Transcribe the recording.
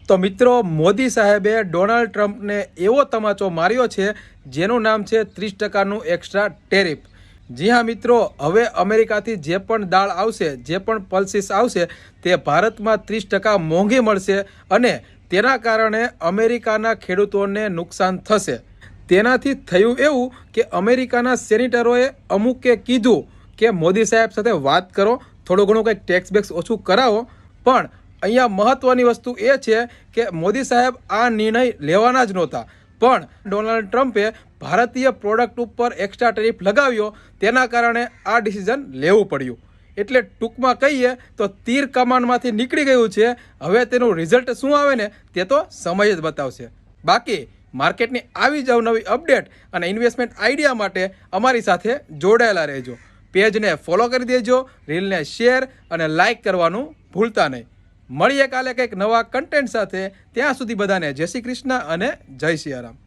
તો મિત્રો, મોદી સાહેબે ડોનાલ્ડ ટ્રમ્પને એવો તમાચો માર્યો છે જેનું નામ છે 30%નું એક્સ્ટ્રા ટેરિફ। જી હા મિત્રો, હવે અમેરિકાથી જે પણ દાળ આવશે, જે પણ પલ્સીસ આવશે તે ભારતમાં 30% મોંઘી મળશે અને તેના કારણે અમેરિકાના ખેડૂતોને નુકસાન થશે। તેનાથી થયું એવું કે અમેરિકાના સેનેટરોએ અમુકે કીધું કે મોદી સાહેબ સાથે વાત કરો, થોડું ઘણું કંઈક ટેક્સ બેક્સ ઓછું કરાવો। પણ અહીંયા મહત્વની વસ્તુ એ છે કે મોદી સાહેબ આ નિર્ણય લેવાના જ નહોતા, પણ ડોનાલ્ડ ટ્રમ્પે ભારતીય પ્રોડક્ટ ઉપર એક્સ્ટ્રા ટેરિફ લગાવ્યો, તેના કારણે આ ડિસિઝન લેવું પડ્યું। એટલે ટૂંકમાં કહીએ તો તીર કમાનમાંથી નીકળી ગયું છે। હવે તેનું રિઝલ્ટ શું આવે ને તે તો સમય જ બતાવશે। બાકી માર્કેટની આવી જ અવનવી અપડેટ અને ઇન્વેસ્ટમેન્ટ આઈડિયા માટે અમારી સાથે જોડાયેલા રહેજો। પેજને ફોલો કરી દેજો, રીલને શેર અને લાઇક કરવાનું ભૂલતા નહીં। મળીએ કાલે કંઈક નવા કન્ટેન્ટ સાથે। ત્યાં સુધી બધાને જય શ્રી કૃષ્ણ અને જય સિયારામ।